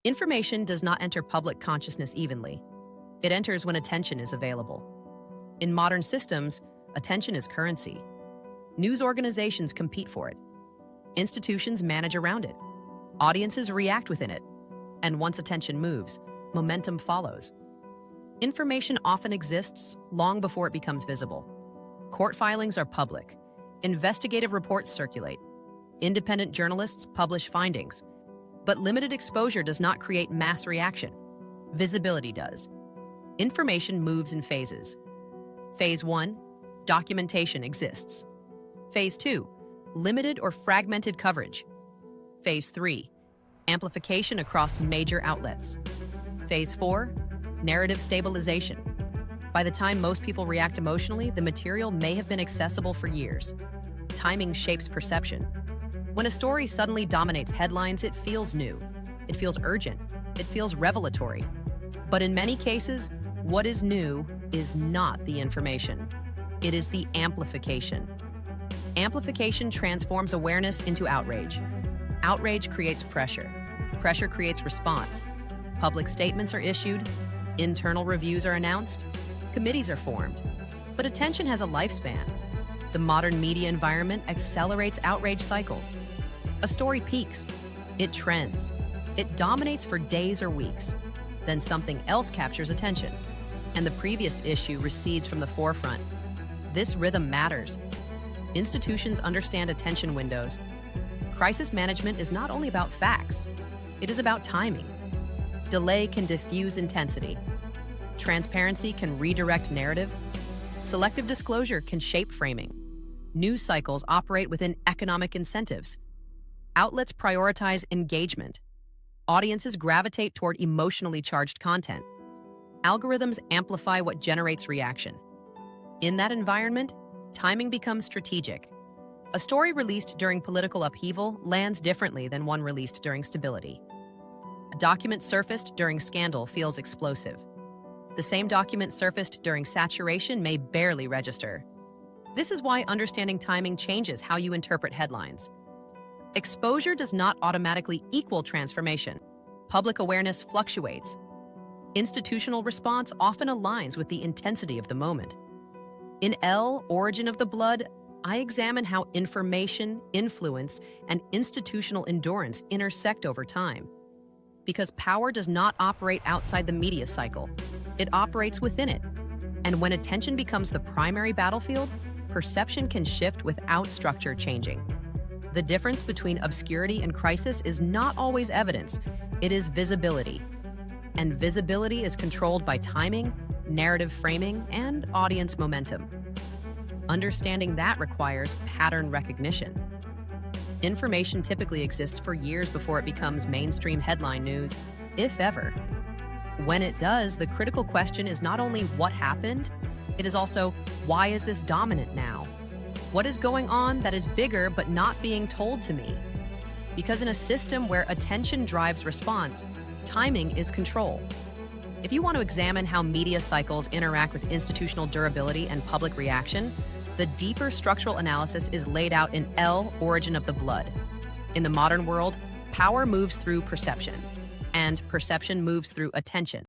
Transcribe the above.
Information does not enter public consciousness evenly. It enters when attention is available. In modern systems, attention is currency. News organizations compete for it. Institutions manage around it. Audiences react within it. And once attention moves, momentum follows. Information often exists long before it becomes visible. Court filings are public. Investigative reports circulate. Independent journalists publish findings. But limited exposure does not create mass reaction. Visibility does. Information moves in phases. Phase 1, documentation exists. Phase 2, limited or fragmented coverage. Phase 3, amplification across major outlets. Phase 4, narrative stabilization. By the time most people react emotionally, the material may have been accessible for years. Timing shapes perception. When a story suddenly dominates headlines, it feels new. It feels urgent. It feels revelatory. But in many cases, what is new is not the information. It is the amplification. Amplification transforms awareness into outrage. Outrage creates pressure. Pressure creates response. Public statements are issued. Internal reviews are announced. Committees are formed. But attention has a lifespan. The modern media environment accelerates outrage cycles. A story peaks. It trends. It dominates for days or weeks. Then something else captures attention, and the previous issue recedes from the forefront. This rhythm matters. Institutions understand attention windows. Crisis management is not only about facts, it is about timing. Delay can diffuse intensity. Transparency can redirect narrative. Selective disclosure can shape framing. News cycles operate within economic incentives. Outlets prioritize engagement. Audiences gravitate toward emotionally charged content. Algorithms amplify what generates reaction. In that environment, timing becomes strategic. A story released during political upheaval lands differently than one released during stability. A document surfaced during scandal feels explosive. The same document surfaced during saturation may barely register. This is why understanding timing changes how you interpret headlines. Exposure does not automatically equal transformation. Public awareness fluctuates. Institutional response often aligns with the intensity of the moment. In Origin of the Blood, I examine how information, influence, and institutional endurance intersect over time. Because power does not operate outside the media cycle, it operates within it. And when attention becomes the primary battlefield, perception can shift without structure changing. The difference between obscurity and crisis is not always evidence, it is visibility. And visibility is controlled by timing, narrative framing, and audience momentum. Understanding that requires pattern recognition. Information typically exists for years before it becomes mainstream headline news, if ever. When it does, the critical question is not only what happened, it is also, why is this dominant now? What is going on that is bigger but not being told to me? Because in a system where attention drives response, timing is control. If you want to examine how media cycles interact with institutional durability and public reaction, the deeper structural analysis is laid out in Origin of the Blood. In the modern world, power moves through perception, and perception moves through attention.